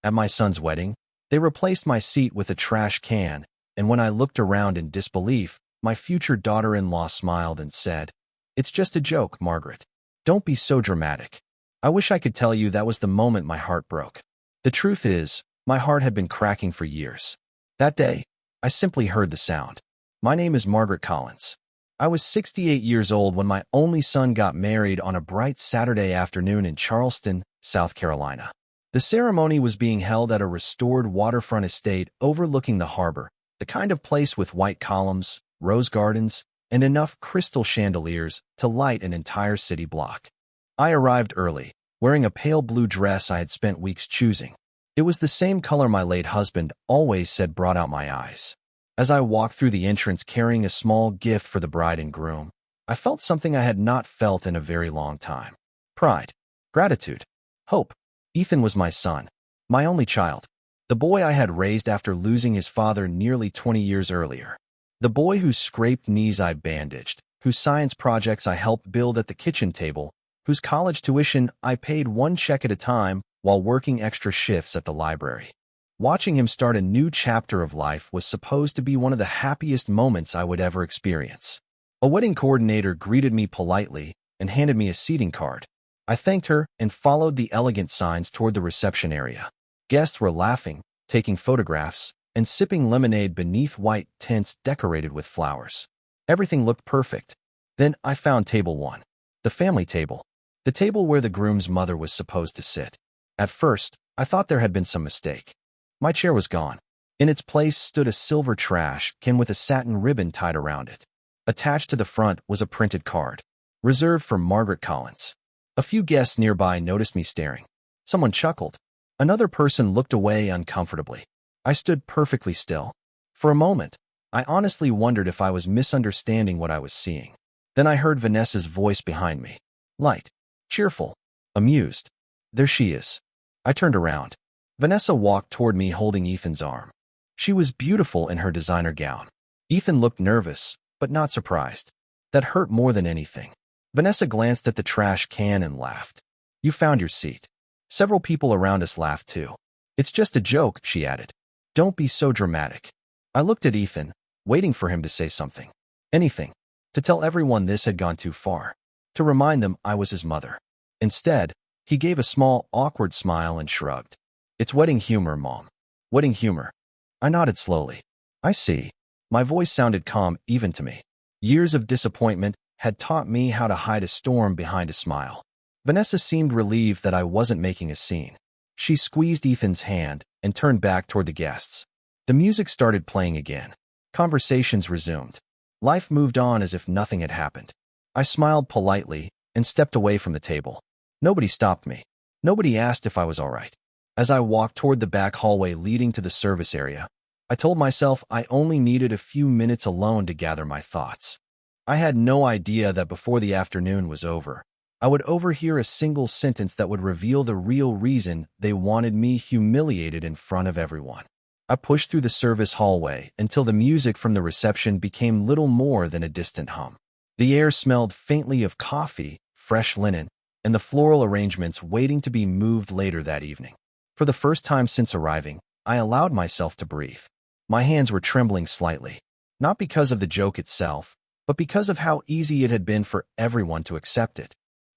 At my son's wedding, they replaced my seat with a trash can, and when I looked around in disbelief, my future daughter-in-law smiled and said, "It's just a joke, Margaret. Don't be so dramatic." I wish I could tell you that was the moment my heart broke. The truth is, my heart had been cracking for years. That day, I simply heard the sound. My name is Margaret Collins. I was 68 years old when my only son got married on a bright Saturday afternoon in Charleston, South Carolina. The ceremony was being held at a restored waterfront estate overlooking the harbor, the kind of place with white columns, rose gardens, and enough crystal chandeliers to light an entire city block. I arrived early, wearing a pale blue dress I had spent weeks choosing. It was the same color my late husband always said brought out my eyes. As I walked through the entrance carrying a small gift for the bride and groom, I felt something I had not felt in a very long time. Pride, gratitude, hope. Ethan was my son, my only child, the boy I had raised after losing his father nearly 20 years earlier. The boy whose scraped knees I bandaged, whose science projects I helped build at the kitchen table, whose college tuition I paid one check at a time while working extra shifts at the library. Watching him start a new chapter of life was supposed to be one of the happiest moments I would ever experience. A wedding coordinator greeted me politely and handed me a seating card. I thanked her and followed the elegant signs toward the reception area. Guests were laughing, taking photographs, and sipping lemonade beneath white tents decorated with flowers. Everything looked perfect. Then I found table 1, the family table, the table where the groom's mother was supposed to sit. At first, I thought there had been some mistake. My chair was gone. In its place stood a silver trash can with a satin ribbon tied around it. Attached to the front was a printed card, reserved for Margaret Collins. A few guests nearby noticed me staring. Someone chuckled. Another person looked away uncomfortably. I stood perfectly still. For a moment, I honestly wondered if I was misunderstanding what I was seeing. Then I heard Vanessa's voice behind me. Light, cheerful, amused. There she is. I turned around. Vanessa walked toward me holding Ethan's arm. She was beautiful in her designer gown. Ethan looked nervous, but not surprised. That hurt more than anything. Vanessa glanced at the trash can and laughed. "You found your seat." Several people around us laughed too. "It's just a joke," she added. "Don't be so dramatic." I looked at Ethan, waiting for him to say something. Anything. To tell everyone this had gone too far. To remind them I was his mother. Instead, he gave a small, awkward smile and shrugged. "It's wedding humor, Mom. Wedding humor." I nodded slowly. "I see." My voice sounded calm even to me. Years of disappointment had taught me how to hide a storm behind a smile. Vanessa seemed relieved that I wasn't making a scene. She squeezed Ethan's hand and turned back toward the guests. The music started playing again. Conversations resumed. Life moved on as if nothing had happened. I smiled politely and stepped away from the table. Nobody stopped me. Nobody asked if I was all right. As I walked toward the back hallway leading to the service area, I told myself I only needed a few minutes alone to gather my thoughts. I had no idea that before the afternoon was over, I would overhear a single sentence that would reveal the real reason they wanted me humiliated in front of everyone. I pushed through the service hallway until the music from the reception became little more than a distant hum. The air smelled faintly of coffee, fresh linen, and the floral arrangements waiting to be moved later that evening. For the first time since arriving, I allowed myself to breathe. My hands were trembling slightly, not because of the joke itself, but because of how easy it had been for everyone to accept it.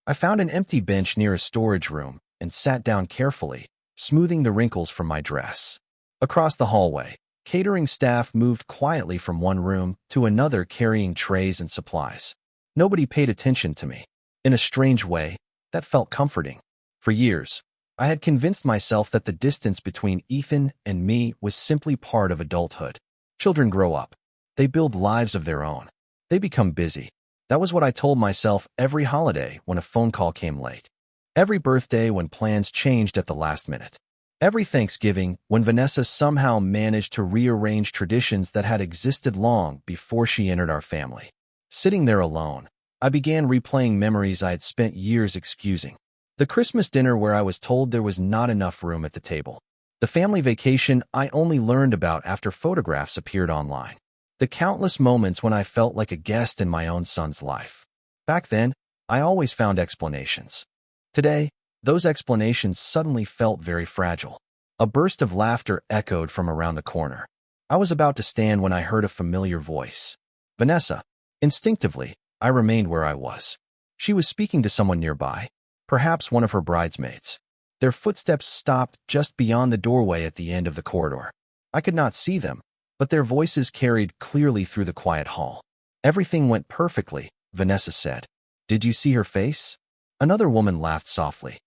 I found an empty bench near a storage room and sat down carefully, smoothing the wrinkles from my dress. Across the hallway, catering staff moved quietly from one room to another carrying trays and supplies. Nobody paid attention to me. In a strange way, that felt comforting. For years, I had convinced myself that the distance between Ethan and me was simply part of adulthood. Children grow up. They build lives of their own. They become busy. That was what I told myself every holiday when a phone call came late. Every birthday when plans changed at the last minute. Every Thanksgiving when Vanessa somehow managed to rearrange traditions that had existed long before she entered our family. Sitting there alone, I began replaying memories I had spent years excusing. The Christmas dinner where I was told there was not enough room at the table. The family vacation I only learned about after photographs appeared online. The countless moments when I felt like a guest in my own son's life. Back then, I always found explanations. Today, those explanations suddenly felt very fragile. A burst of laughter echoed from around the corner. I was about to stand when I heard a familiar voice. Vanessa. Instinctively, I remained where I was. She was speaking to someone nearby, perhaps one of her bridesmaids. Their footsteps stopped just beyond the doorway at the end of the corridor. I could not see them, but their voices carried clearly through the quiet hall. Everything went perfectly, Vanessa said. Did you see her face? Another woman laughed softly.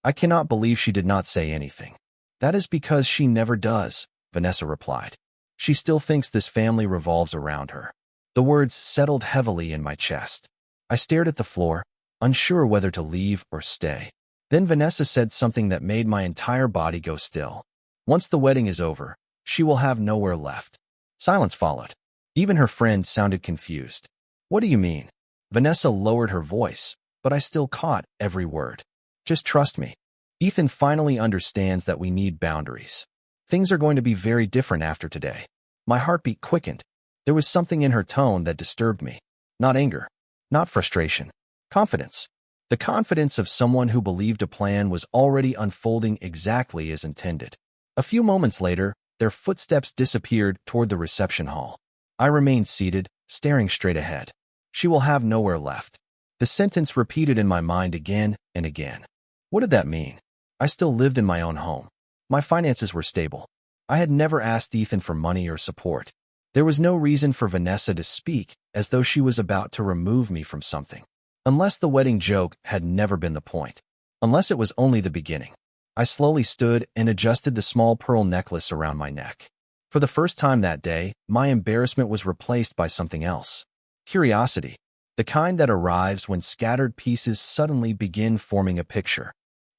I cannot believe she did not say anything. That is because she never does, Vanessa replied. She still thinks this family revolves around her. The words settled heavily in my chest. I stared at the floor, unsure whether to leave or stay. Then Vanessa said something that made my entire body go still. Once the wedding is over, she will have nowhere left. Silence followed. Even her friend sounded confused. What do you mean? Vanessa lowered her voice, but I still caught every word. Just trust me. Ethan finally understands that we need boundaries. Things are going to be very different after today. My heartbeat quickened. There was something in her tone that disturbed me. Not anger. Not frustration. Confidence. The confidence of someone who believed a plan was already unfolding exactly as intended. A few moments later, their footsteps disappeared toward the reception hall. I remained seated, staring straight ahead. She will have nowhere left. The sentence repeated in my mind again and again. What did that mean? I still lived in my own home. My finances were stable. I had never asked Ethan for money or support. There was no reason for Vanessa to speak as though she was about to remove me from something. Unless the wedding joke had never been the point. Unless it was only the beginning. I slowly stood and adjusted the small pearl necklace around my neck. For the first time that day, my embarrassment was replaced by something else. Curiosity. The kind that arrives when scattered pieces suddenly begin forming a picture.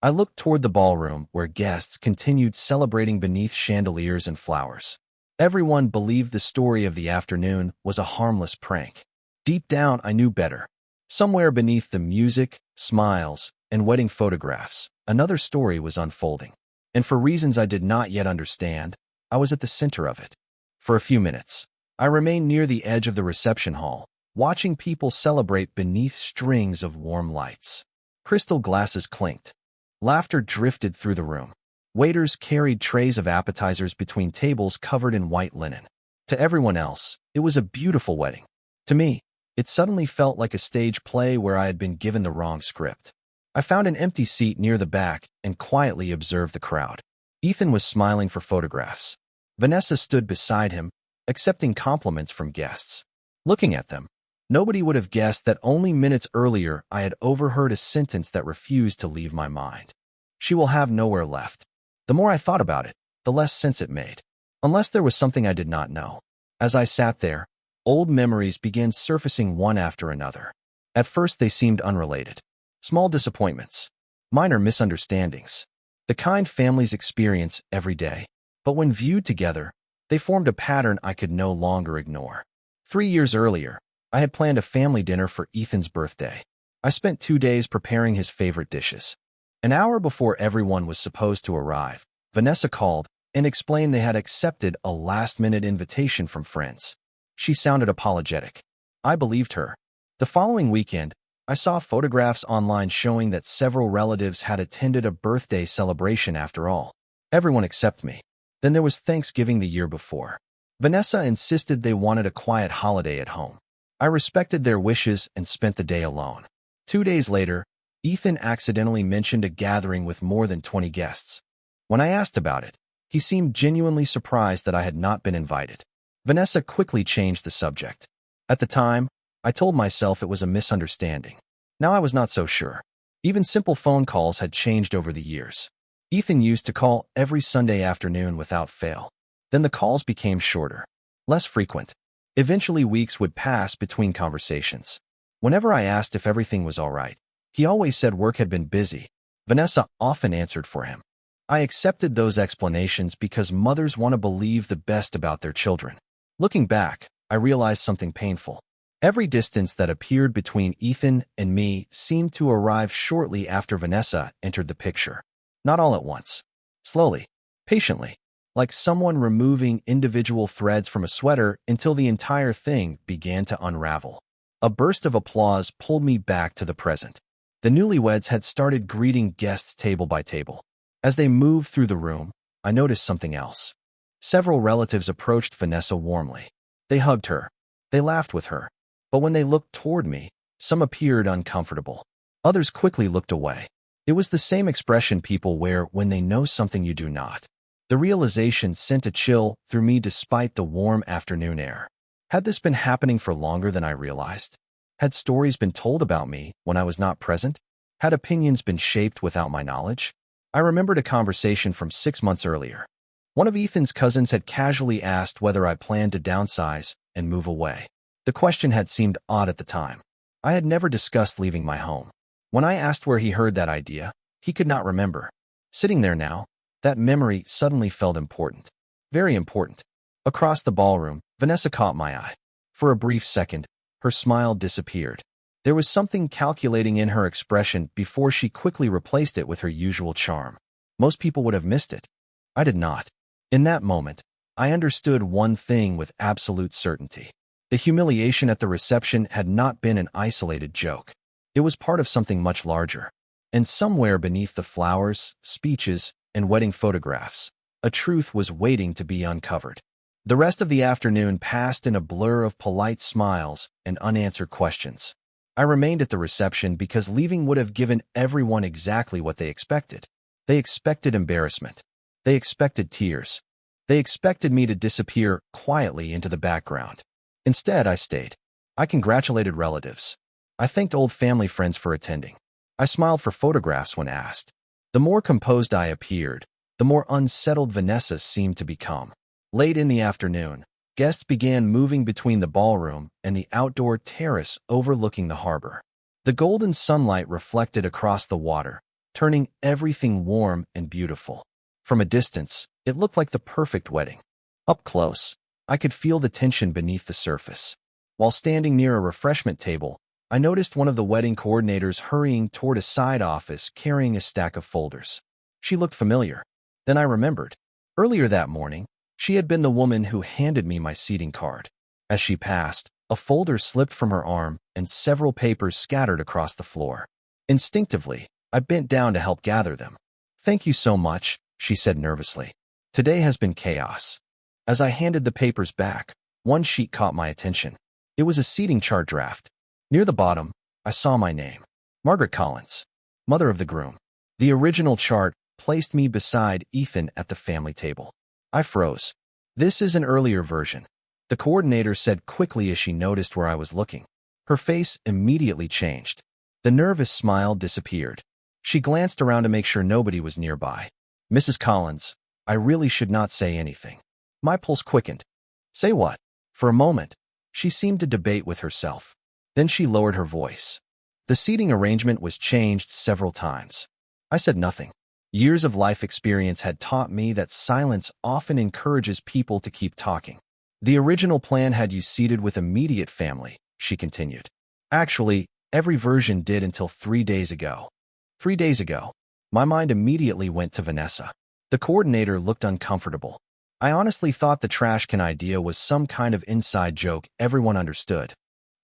I looked toward the ballroom where guests continued celebrating beneath chandeliers and flowers. Everyone believed the story of the afternoon was a harmless prank. Deep down, I knew better. Somewhere beneath the music, smiles, and wedding photographs, another story was unfolding. And for reasons I did not yet understand, I was at the center of it. For a few minutes, I remained near the edge of the reception hall, watching people celebrate beneath strings of warm lights. Crystal glasses clinked. Laughter drifted through the room. Waiters carried trays of appetizers between tables covered in white linen. To everyone else, it was a beautiful wedding. To me, it suddenly felt like a stage play where I had been given the wrong script. I found an empty seat near the back and quietly observed the crowd. Ethan was smiling for photographs. Vanessa stood beside him, accepting compliments from guests. Looking at them, nobody would have guessed that only minutes earlier I had overheard a sentence that refused to leave my mind. She will have nowhere left. The more I thought about it, the less sense it made. Unless there was something I did not know. As I sat there, old memories began surfacing one after another. At first they seemed unrelated. Small disappointments. Minor misunderstandings. The kind families experience every day. But when viewed together, they formed a pattern I could no longer ignore. 3 years earlier, I had planned a family dinner for Ethan's birthday. I spent 2 days preparing his favorite dishes. An hour before everyone was supposed to arrive, Vanessa called and explained they had accepted a last-minute invitation from friends. She sounded apologetic. I believed her. The following weekend, I saw photographs online showing that several relatives had attended a birthday celebration after all. Everyone except me. Then there was Thanksgiving the year before. Vanessa insisted they wanted a quiet holiday at home. I respected their wishes and spent the day alone. 2 days later, Ethan accidentally mentioned a gathering with more than 20 guests. When I asked about it, he seemed genuinely surprised that I had not been invited. Vanessa quickly changed the subject. At the time, I told myself it was a misunderstanding. Now I was not so sure. Even simple phone calls had changed over the years. Ethan used to call every Sunday afternoon without fail. Then the calls became shorter, less frequent. Eventually weeks would pass between conversations. Whenever I asked if everything was all right, he always said work had been busy. Vanessa often answered for him. I accepted those explanations because mothers want to believe the best about their children. Looking back, I realized something painful. Every distance that appeared between Ethan and me seemed to arrive shortly after Vanessa entered the picture. Not all at once. Slowly. Patiently. Like someone removing individual threads from a sweater until the entire thing began to unravel. A burst of applause pulled me back to the present. The newlyweds had started greeting guests table by table. As they moved through the room, I noticed something else. Several relatives approached Vanessa warmly. They hugged her. They laughed with her. But when they looked toward me, some appeared uncomfortable. Others quickly looked away. It was the same expression people wear when they know something you do not. The realization sent a chill through me despite the warm afternoon air. Had this been happening for longer than I realized? Had stories been told about me when I was not present? Had opinions been shaped without my knowledge? I remembered a conversation from 6 months earlier. One of Ethan's cousins had casually asked whether I planned to downsize and move away. The question had seemed odd at the time. I had never discussed leaving my home. When I asked where he heard that idea, he could not remember. Sitting there now, that memory suddenly felt important. Very important. Across the ballroom, Vanessa caught my eye. For a brief second, her smile disappeared. There was something calculating in her expression before she quickly replaced it with her usual charm. Most people would have missed it. I did not. In that moment, I understood one thing with absolute certainty. The humiliation at the reception had not been an isolated joke. It was part of something much larger. And somewhere beneath the flowers, speeches, and wedding photographs, a truth was waiting to be uncovered. The rest of the afternoon passed in a blur of polite smiles and unanswered questions. I remained at the reception because leaving would have given everyone exactly what they expected. They expected embarrassment. They expected tears. They expected me to disappear quietly into the background. Instead, I stayed. I congratulated relatives. I thanked old family friends for attending. I smiled for photographs when asked. The more composed I appeared, the more unsettled Vanessa seemed to become. Late in the afternoon, guests began moving between the ballroom and the outdoor terrace overlooking the harbor. The golden sunlight reflected across the water, turning everything warm and beautiful. From a distance, it looked like the perfect wedding. Up close, I could feel the tension beneath the surface. While standing near a refreshment table, I noticed one of the wedding coordinators hurrying toward a side office carrying a stack of folders. She looked familiar. Then I remembered. Earlier that morning, she had been the woman who handed me my seating card. As she passed, a folder slipped from her arm and several papers scattered across the floor. Instinctively, I bent down to help gather them. "Thank you so much," she said nervously. "Today has been chaos." As I handed the papers back, one sheet caught my attention. It was a seating chart draft. Near the bottom, I saw my name. Margaret Collins, mother of the groom. The original chart placed me beside Ethan at the family table. I froze. "This is an earlier version," the coordinator said quickly as she noticed where I was looking. Her face immediately changed. The nervous smile disappeared. She glanced around to make sure nobody was nearby. "Mrs. Collins, I really should not say anything." My pulse quickened. "Say what?" For a moment, she seemed to debate with herself. Then she lowered her voice. The seating arrangement was changed several times. I said nothing. Years of life experience had taught me that silence often encourages people to keep talking. "The original plan had you seated with immediate family," she continued. "Actually, every version did until 3 days ago." 3 days ago. My mind immediately went to Vanessa. The coordinator looked uncomfortable. I honestly thought the trash can idea was some kind of inside joke everyone understood.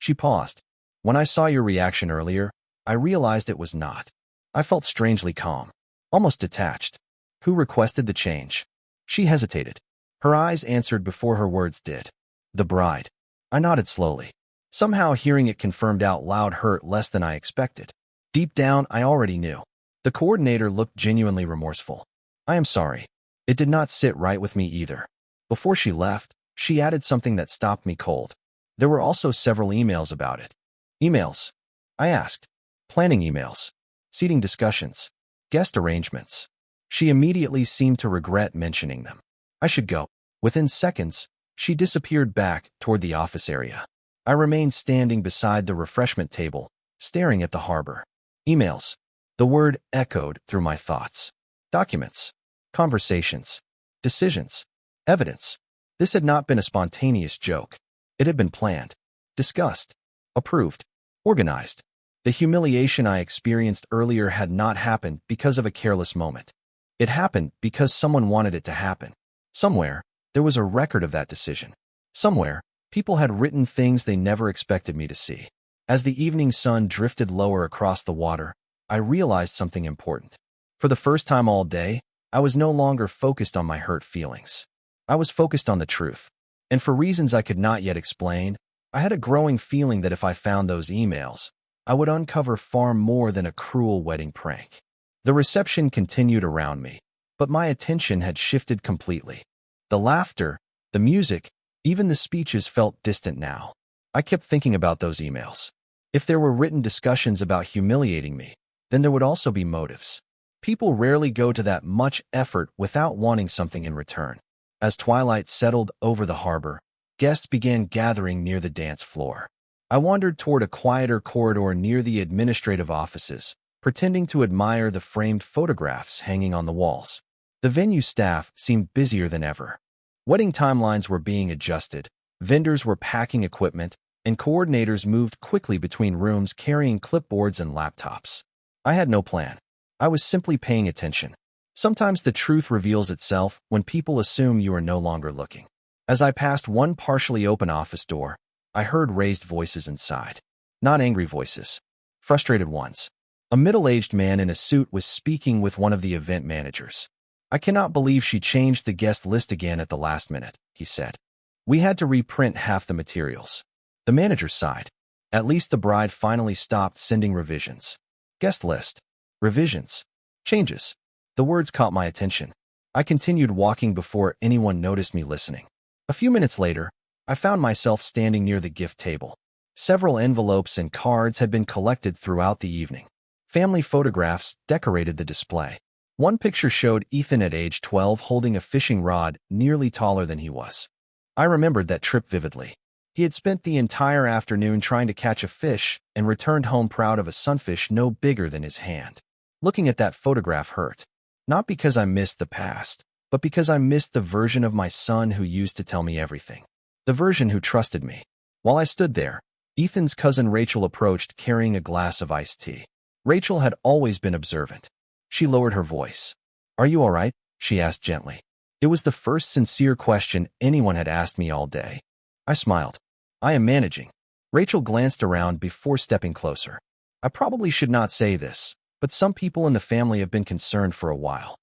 She paused. "When I saw your reaction earlier, I realized it was not." I felt strangely calm. Almost detached. "Who requested the change?" She hesitated. Her eyes answered before her words did. "The bride." I nodded slowly. Somehow hearing it confirmed out loud hurt less than I expected. Deep down, I already knew. The coordinator looked genuinely remorseful. "I am sorry. It did not sit right with me either." Before she left, she added something that stopped me cold. There were also several emails about it. "Emails?" I asked. "Planning emails. Seating discussions. Guest arrangements." She immediately seemed to regret mentioning them. I should go. Within seconds, she disappeared back toward the office area. I remained standing beside the refreshment table, staring at the harbor. Emails. The word echoed through my thoughts. Documents. Conversations. Decisions. Evidence. This had not been a spontaneous joke. It had been planned, discussed, approved, organized. The humiliation I experienced earlier had not happened because of a careless moment. It happened because someone wanted it to happen. Somewhere, there was a record of that decision. Somewhere, people had written things they never expected me to see. As the evening sun drifted lower across the water, I realized something important. For the first time all day, I was no longer focused on my hurt feelings. I was focused on the truth. And for reasons I could not yet explain, I had a growing feeling that if I found those emails, I would uncover far more than a cruel wedding prank. The reception continued around me, but my attention had shifted completely. The laughter, the music, even the speeches felt distant now. I kept thinking about those emails. If there were written discussions about humiliating me, then there would also be motives. People rarely go to that much effort without wanting something in return. As twilight settled over the harbor, guests began gathering near the dance floor. I wandered toward a quieter corridor near the administrative offices, pretending to admire the framed photographs hanging on the walls. The venue staff seemed busier than ever. Wedding timelines were being adjusted, vendors were packing equipment, and coordinators moved quickly between rooms carrying clipboards and laptops. I had no plan. I was simply paying attention. Sometimes the truth reveals itself when people assume you are no longer looking. As I passed one partially open office door, I heard raised voices inside. Not angry voices. Frustrated ones. A middle-aged man in a suit was speaking with one of the event managers. "I cannot believe she changed the guest list again at the last minute," he said. "We had to reprint half the materials." The manager sighed. At least the bride finally stopped sending revisions. Guest list. Revisions. Changes. The words caught my attention. I continued walking before anyone noticed me listening. A few minutes later, I found myself standing near the gift table. Several envelopes and cards had been collected throughout the evening. Family photographs decorated the display. One picture showed Ethan at age 12 holding a fishing rod nearly taller than he was. I remembered that trip vividly. He had spent the entire afternoon trying to catch a fish and returned home proud of a sunfish no bigger than his hand. Looking at that photograph hurt. Not because I missed the past, but because I missed the version of my son who used to tell me everything. The version who trusted me. While I stood there, Ethan's cousin Rachel approached carrying a glass of iced tea. Rachel had always been observant. She lowered her voice. "Are you all right?" she asked gently. It was the first sincere question anyone had asked me all day. I smiled. "I am managing." Rachel glanced around before stepping closer. "I probably should not say this, but some people in the family have been concerned for a while."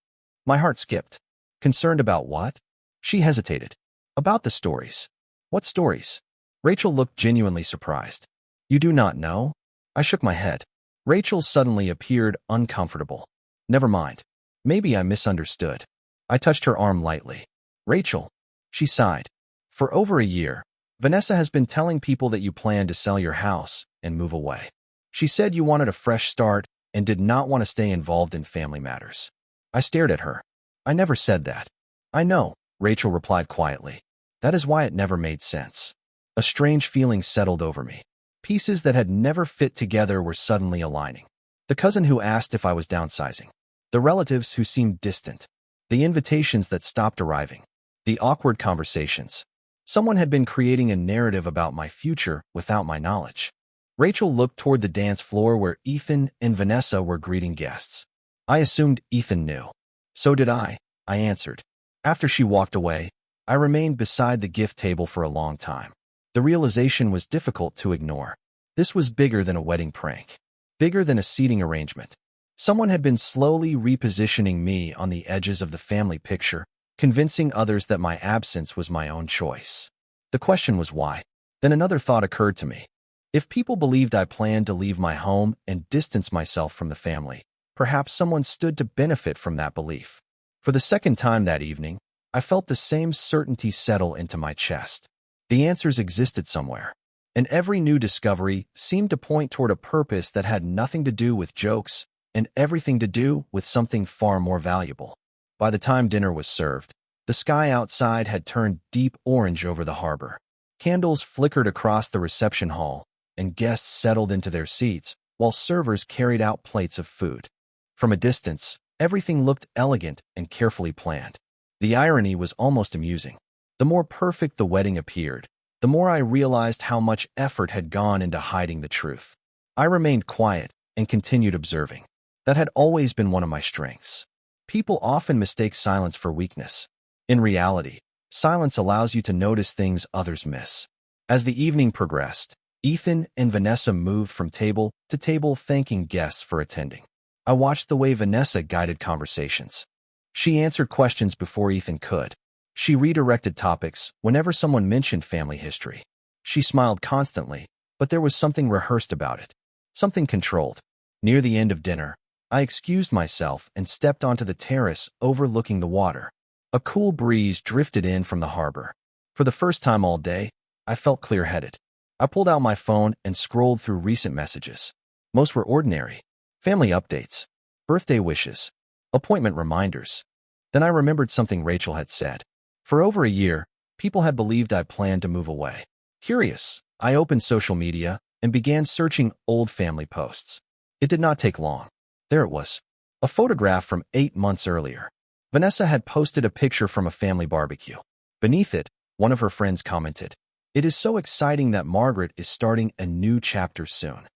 My heart skipped. Concerned about what? She hesitated. "About the stories." "What stories?" Rachel looked genuinely surprised. "You do not know?" I shook my head. Rachel suddenly appeared uncomfortable. "Never mind. Maybe I misunderstood." I touched her arm lightly. "Rachel." She sighed. "For over a year, Vanessa has been telling people that you plan to sell your house and move away. She said you wanted a fresh start and did not want to stay involved in family matters." I stared at her. "I never said that." "I know," Rachel replied quietly. "That is why it never made sense." A strange feeling settled over me. Pieces that had never fit together were suddenly aligning. The cousin who asked if I was downsizing. The relatives who seemed distant. The invitations that stopped arriving. The awkward conversations. Someone had been creating a narrative about my future without my knowledge. Rachel looked toward the dance floor where Ethan and Vanessa were greeting guests. I assumed Ethan knew. "So did I answered. After she walked away, I remained beside the gift table for a long time. The realization was difficult to ignore. This was bigger than a wedding prank. Bigger than a seating arrangement. Someone had been slowly repositioning me on the edges of the family picture, convincing others that my absence was my own choice. The question was why. Then another thought occurred to me. If people believed I planned to leave my home and distance myself from the family, perhaps someone stood to benefit from that belief. For the second time that evening, I felt the same certainty settle into my chest. The answers existed somewhere, and every new discovery seemed to point toward a purpose that had nothing to do with jokes and everything to do with something far more valuable. By the time dinner was served, the sky outside had turned deep orange over the harbor. Candles flickered across the reception hall, and guests settled into their seats while servers carried out plates of food. From a distance, everything looked elegant and carefully planned. The irony was almost amusing. The more perfect the wedding appeared, the more I realized how much effort had gone into hiding the truth. I remained quiet and continued observing. That had always been one of my strengths. People often mistake silence for weakness. In reality, silence allows you to notice things others miss. As the evening progressed, Ethan and Vanessa moved from table to table thanking guests for attending. I watched the way Vanessa guided conversations. She answered questions before Ethan could. She redirected topics whenever someone mentioned family history. She smiled constantly, but there was something rehearsed about it. Something controlled. Near the end of dinner, I excused myself and stepped onto the terrace overlooking the water. A cool breeze drifted in from the harbor. For the first time all day, I felt clear-headed. I pulled out my phone and scrolled through recent messages. Most were ordinary. Family updates, birthday wishes, appointment reminders. Then I remembered something Rachel had said. For over a year, people had believed I planned to move away. Curious, I opened social media and began searching old family posts. It did not take long. There it was. A photograph from 8 months earlier. Vanessa had posted a picture from a family barbecue. Beneath it, one of her friends commented, "It is so exciting that Margaret is starting a new chapter soon."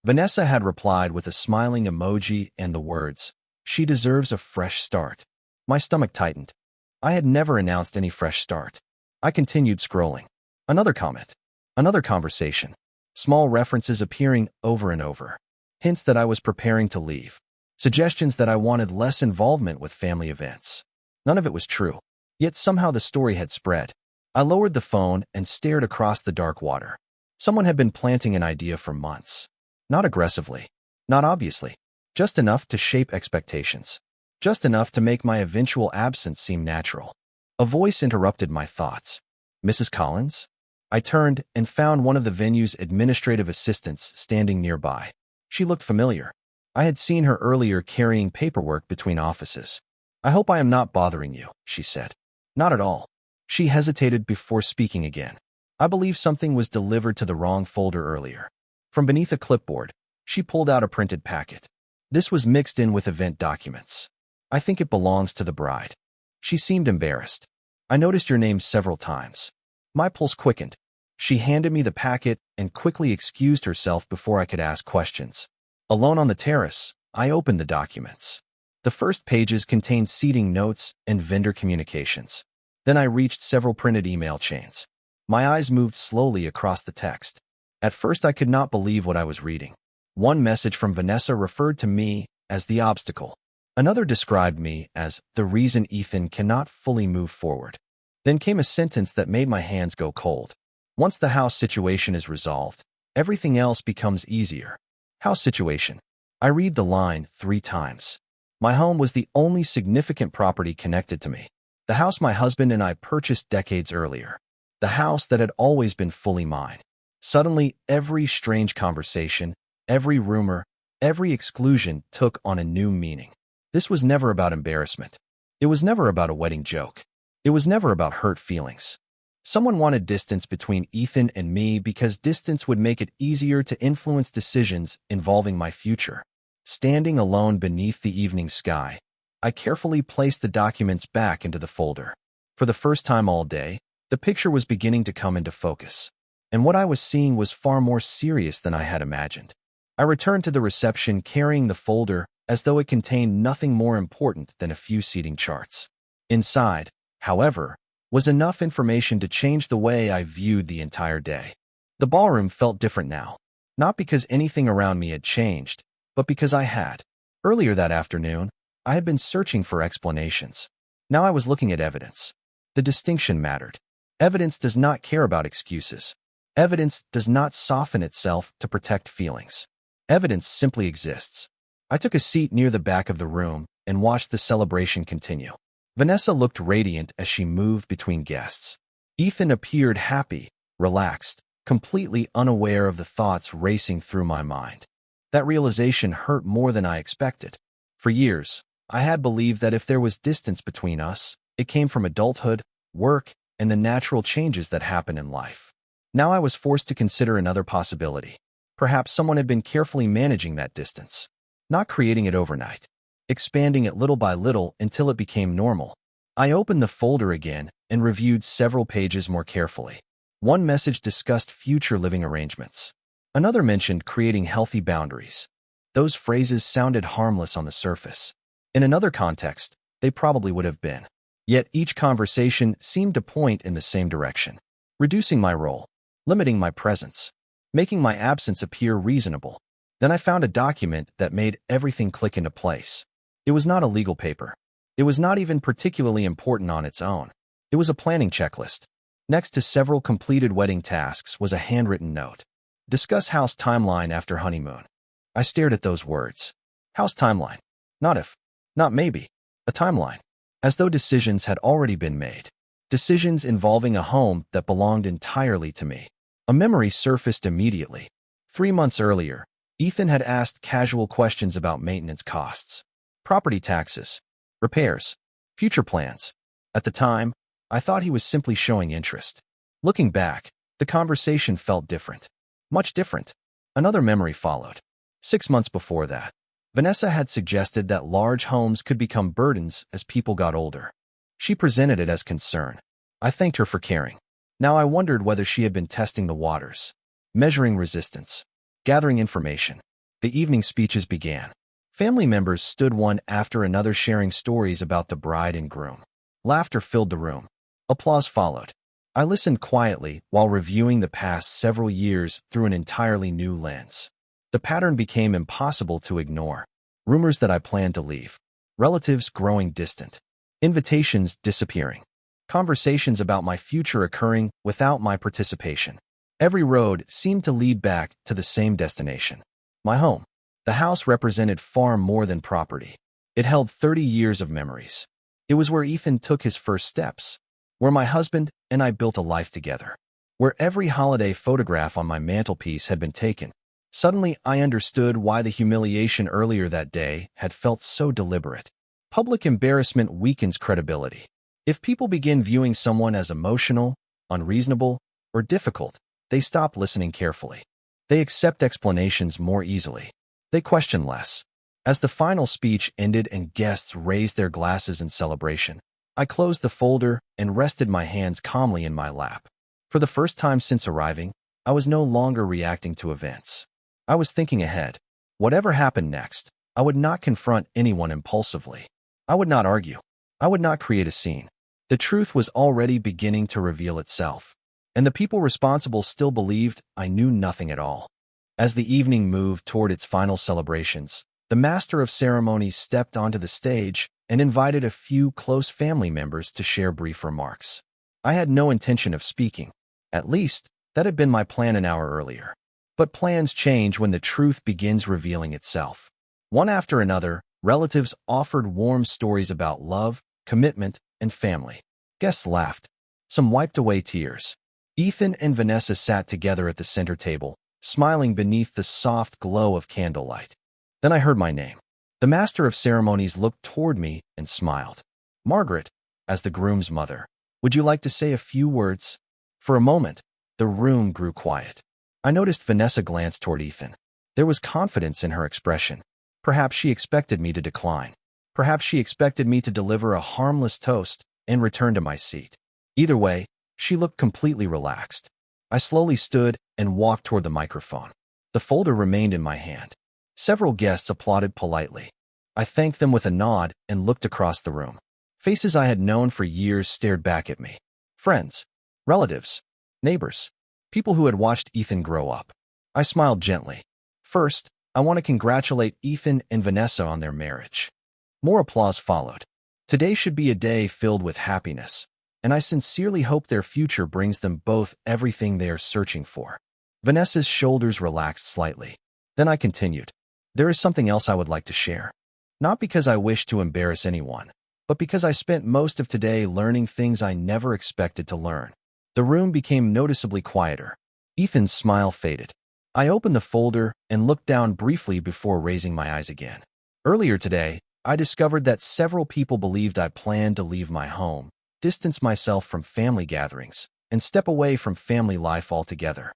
Vanessa had replied with a smiling emoji and the words, "She deserves a fresh start." My stomach tightened. I had never announced any fresh start. I continued scrolling. Another comment. Another conversation. Small references appearing over and over. Hints that I was preparing to leave. Suggestions that I wanted less involvement with family events. None of it was true. Yet somehow the story had spread. I lowered the phone and stared across the dark water. Someone had been planting an idea for months. Not aggressively. Not obviously. Just enough to shape expectations. Just enough to make my eventual absence seem natural. A voice interrupted my thoughts. "Mrs. Collins?" I turned and found one of the venue's administrative assistants standing nearby. She looked familiar. I had seen her earlier carrying paperwork between offices. "I hope I am not bothering you," she said. "Not at all." She hesitated before speaking again. "I believe something was delivered to the wrong folder earlier." From beneath a clipboard, she pulled out a printed packet. This was mixed in with event documents. "I think it belongs to the bride." She seemed embarrassed. "I noticed your name several times." My pulse quickened. She handed me the packet and quickly excused herself before I could ask questions. Alone on the terrace, I opened the documents. The first pages contained seating notes and vendor communications. Then I reached several printed email chains. My eyes moved slowly across the text. At first I could not believe what I was reading. One message from Vanessa referred to me as the obstacle. Another described me as the reason Ethan cannot fully move forward. Then came a sentence that made my hands go cold. "Once the house situation is resolved, everything else becomes easier." House situation. I read the line 3 times. My home was the only significant property connected to me. The house my husband and I purchased decades earlier. The house that had always been fully mine. Suddenly, every strange conversation, every rumor, every exclusion took on a new meaning. This was never about embarrassment. It was never about a wedding joke. It was never about hurt feelings. Someone wanted distance between Ethan and me because distance would make it easier to influence decisions involving my future. Standing alone beneath the evening sky, I carefully placed the documents back into the folder. For the first time all day, the picture was beginning to come into focus. And what I was seeing was far more serious than I had imagined. I returned to the reception carrying the folder as though it contained nothing more important than a few seating charts. Inside, however, was enough information to change the way I viewed the entire day. The ballroom felt different now, not because anything around me had changed, but because I had. Earlier that afternoon, I had been searching for explanations. Now I was looking at evidence. The distinction mattered. Evidence does not care about excuses. Evidence does not soften itself to protect feelings. Evidence simply exists. I took a seat near the back of the room and watched the celebration continue. Vanessa looked radiant as she moved between guests. Ethan appeared happy, relaxed, completely unaware of the thoughts racing through my mind. That realization hurt more than I expected. For years, I had believed that if there was distance between us, it came from adulthood, work, and the natural changes that happen in life. Now I was forced to consider another possibility. Perhaps someone had been carefully managing that distance, not creating it overnight, expanding it little by little until it became normal. I opened the folder again and reviewed several pages more carefully. One message discussed future living arrangements. Another mentioned creating healthy boundaries. Those phrases sounded harmless on the surface. In another context, they probably would have been. Yet each conversation seemed to point in the same direction. Reducing my role, limiting my presence, making my absence appear reasonable. Then I found a document that made everything click into place. It was not a legal paper. It was not even particularly important on its own. It was a planning checklist. Next to several completed wedding tasks was a handwritten note. Discuss house timeline after honeymoon. I stared at those words. House timeline. Not if. Not maybe. A timeline. As though decisions had already been made. Decisions involving a home that belonged entirely to me. A memory surfaced immediately. 3 months earlier, Ethan had asked casual questions about maintenance costs, property taxes, repairs, future plans. At the time, I thought he was simply showing interest. Looking back, the conversation felt different. Much different. Another memory followed. 6 months before that, Vanessa had suggested that large homes could become burdens as people got older. She presented it as concern. I thanked her for caring. Now I wondered whether she had been testing the waters, measuring resistance, gathering information. The evening speeches began. Family members stood one after another sharing stories about the bride and groom. Laughter filled the room. Applause followed. I listened quietly while reviewing the past several years through an entirely new lens. The pattern became impossible to ignore. Rumors that I planned to leave. Relatives growing distant. Invitations disappearing. Conversations about my future occurring without my participation. Every road seemed to lead back to the same destination. My home. The house represented far more than property. It held 30 years of memories. It was where Ethan took his first steps, where my husband and I built a life together, where every holiday photograph on my mantelpiece had been taken. Suddenly, I understood why the humiliation earlier that day had felt so deliberate. Public embarrassment weakens credibility. If people begin viewing someone as emotional, unreasonable, or difficult, they stop listening carefully. They accept explanations more easily. They question less. As the final speech ended and guests raised their glasses in celebration, I closed the folder and rested my hands calmly in my lap. For the first time since arriving, I was no longer reacting to events. I was thinking ahead. Whatever happened next, I would not confront anyone impulsively. I would not argue. I would not create a scene. The truth was already beginning to reveal itself, and the people responsible still believed I knew nothing at all. As the evening moved toward its final celebrations, the master of ceremonies stepped onto the stage and invited a few close family members to share brief remarks. I had no intention of speaking. At least, that had been my plan an hour earlier. But plans change when the truth begins revealing itself. One after another, relatives offered warm stories about love, commitment, and family. Guests laughed. Some wiped away tears. Ethan and Vanessa sat together at the center table, smiling beneath the soft glow of candlelight. Then I heard my name. The master of ceremonies looked toward me and smiled. Margaret, as the groom's mother, would you like to say a few words? For a moment, the room grew quiet. I noticed Vanessa glance toward Ethan. There was confidence in her expression. Perhaps she expected me to decline. Perhaps she expected me to deliver a harmless toast and return to my seat. Either way, she looked completely relaxed. I slowly stood and walked toward the microphone. The folder remained in my hand. Several guests applauded politely. I thanked them with a nod and looked across the room. Faces I had known for years stared back at me. Friends, relatives, neighbors, people who had watched Ethan grow up. I smiled gently. First, I want to congratulate Ethan and Vanessa on their marriage. More applause followed. Today should be a day filled with happiness, and I sincerely hope their future brings them both everything they are searching for. Vanessa's shoulders relaxed slightly. Then I continued. There is something else I would like to share. Not because I wish to embarrass anyone, but because I spent most of today learning things I never expected to learn. The room became noticeably quieter. Ethan's smile faded. I opened the folder and looked down briefly before raising my eyes again. Earlier today, I discovered that several people believed I planned to leave my home, distance myself from family gatherings, and step away from family life altogether.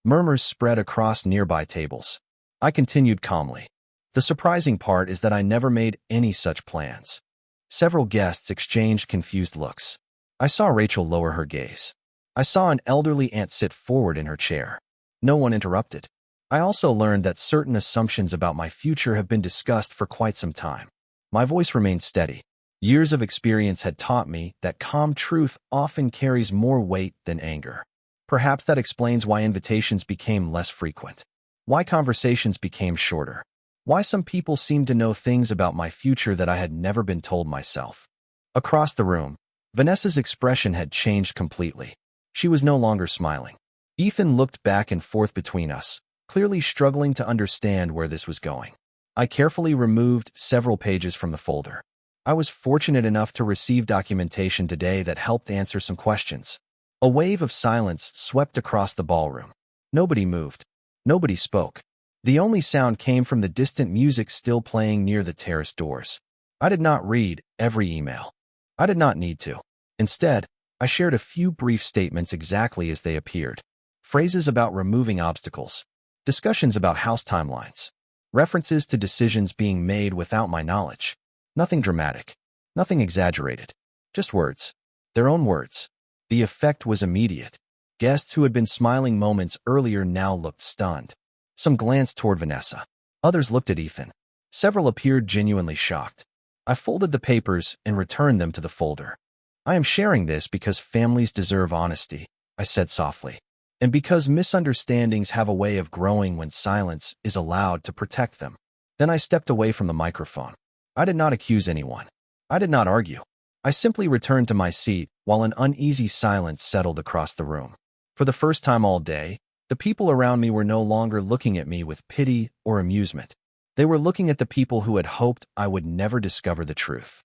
Murmurs spread across nearby tables. I continued calmly. The surprising part is that I never made any such plans. Several guests exchanged confused looks. I saw Rachel lower her gaze. I saw an elderly aunt sit forward in her chair. No one interrupted. I also learned that certain assumptions about my future have been discussed for quite some time. My voice remained steady. Years of experience had taught me that calm truth often carries more weight than anger. Perhaps that explains why invitations became less frequent, why conversations became shorter, Why some people seemed to know things about my future that I had never been told myself. Across the room, Vanessa's expression had changed completely. She was no longer smiling. Ethan looked back and forth between us, clearly struggling to understand where this was going. I carefully removed several pages from the folder. I was fortunate enough to receive documentation today that helped answer some questions. A wave of silence swept across the ballroom. Nobody moved. Nobody spoke. The only sound came from the distant music still playing near the terrace doors. I did not read every email. I did not need to. Instead, I shared a few brief statements exactly as they appeared. Phrases about removing obstacles, discussions about house timelines, references to decisions being made without my knowledge. Nothing dramatic, nothing exaggerated, just words. Their own words. The effect was immediate. Guests who had been smiling moments earlier now looked stunned. Some glanced toward Vanessa. Others looked at Ethan. Several appeared genuinely shocked. I folded the papers and returned them to the folder. I am sharing this because families deserve honesty, I said softly, and because misunderstandings have a way of growing when silence is allowed to protect them. Then I stepped away from the microphone. I did not accuse anyone. I did not argue. I simply returned to my seat while an uneasy silence settled across the room. For the first time all day, the people around me were no longer looking at me with pity or amusement. They were looking at the people who had hoped I would never discover the truth.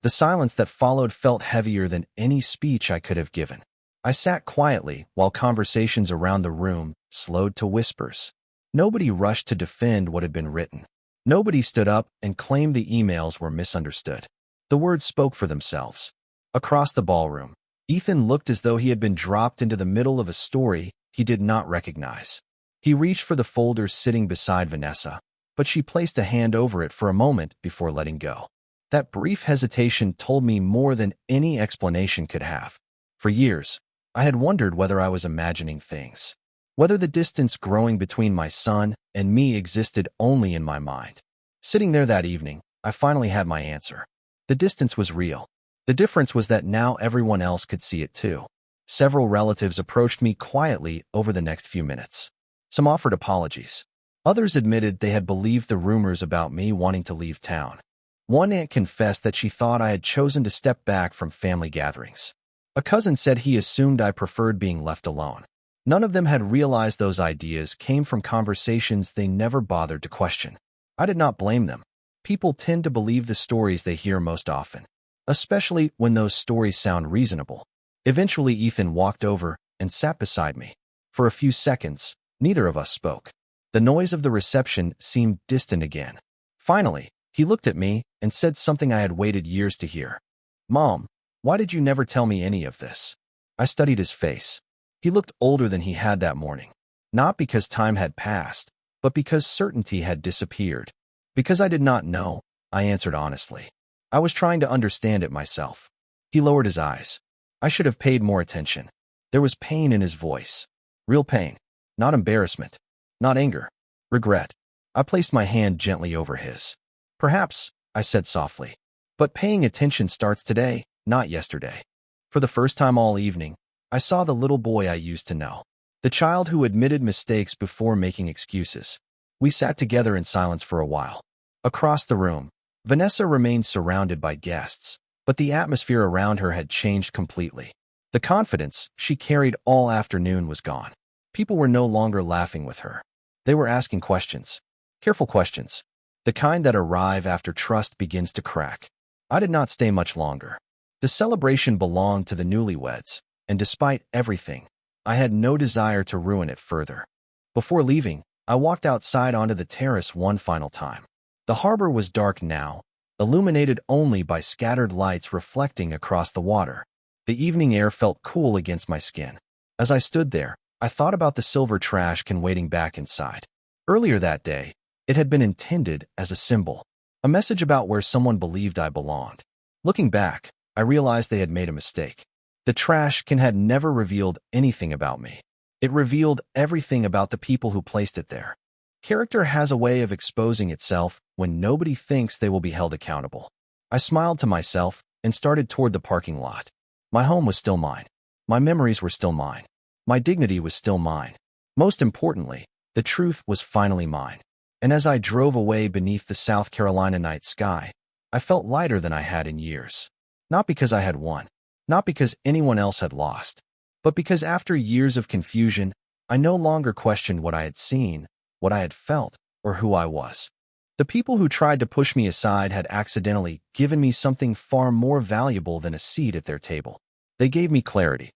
The silence that followed felt heavier than any speech I could have given. I sat quietly while conversations around the room slowed to whispers. Nobody rushed to defend what had been written. Nobody stood up and claimed the emails were misunderstood. The words spoke for themselves. Across the ballroom, Ethan looked as though he had been dropped into the middle of a story he did not recognize. He reached for the folder sitting beside Vanessa, but she placed a hand over it for a moment before letting go. That brief hesitation told me more than any explanation could have. For years, I had wondered whether I was imagining things, whether the distance growing between my son and me existed only in my mind. Sitting there that evening, I finally had my answer. The distance was real. The difference was that now everyone else could see it too. Several relatives approached me quietly over the next few minutes. Some offered apologies. Others admitted they had believed the rumors about me wanting to leave town. One aunt confessed that she thought I had chosen to step back from family gatherings. A cousin said he assumed I preferred being left alone. None of them had realized those ideas came from conversations they never bothered to question. I did not blame them. People tend to believe the stories they hear most often, especially when those stories sound reasonable. Eventually, Ethan walked over and sat beside me. For a few seconds, neither of us spoke. The noise of the reception seemed distant again. Finally, he looked at me and said something I had waited years to hear. "Mom, why did you never tell me any of this?" I studied his face. He looked older than he had that morning. Not because time had passed, but because certainty had disappeared. Because I did not know, I answered honestly. I was trying to understand it myself. He lowered his eyes. I should have paid more attention. There was pain in his voice. Real pain. Not embarrassment. Not anger. Regret. I placed my hand gently over his. "Perhaps," I said softly. "But paying attention starts today, not yesterday." For the first time all evening, I saw the little boy I used to know. The child who admitted mistakes before making excuses. We sat together in silence for a while. Across the room, Vanessa remained surrounded by guests, but the atmosphere around her had changed completely. The confidence she carried all afternoon was gone. People were no longer laughing with her. They were asking questions. Careful questions. The kind that arrive after trust begins to crack. I did not stay much longer. The celebration belonged to the newlyweds, and despite everything, I had no desire to ruin it further. Before leaving, I walked outside onto the terrace one final time. The harbor was dark now, illuminated only by scattered lights reflecting across the water. The evening air felt cool against my skin. As I stood there, I thought about the silver trash can waiting back inside. Earlier that day, it had been intended as a symbol, a message about where someone believed I belonged. Looking back, I realized they had made a mistake. The trash can had never revealed anything about me. It revealed everything about the people who placed it there. Character has a way of exposing itself when nobody thinks they will be held accountable. I smiled to myself and started toward the parking lot. My home was still mine. My memories were still mine. My dignity was still mine. Most importantly, the truth was finally mine. And as I drove away beneath the South Carolina night sky, I felt lighter than I had in years. Not because I had won, not because anyone else had lost, but because after years of confusion, I no longer questioned what I had seen, what I had felt, or who I was. The people who tried to push me aside had accidentally given me something far more valuable than a seat at their table. They gave me clarity,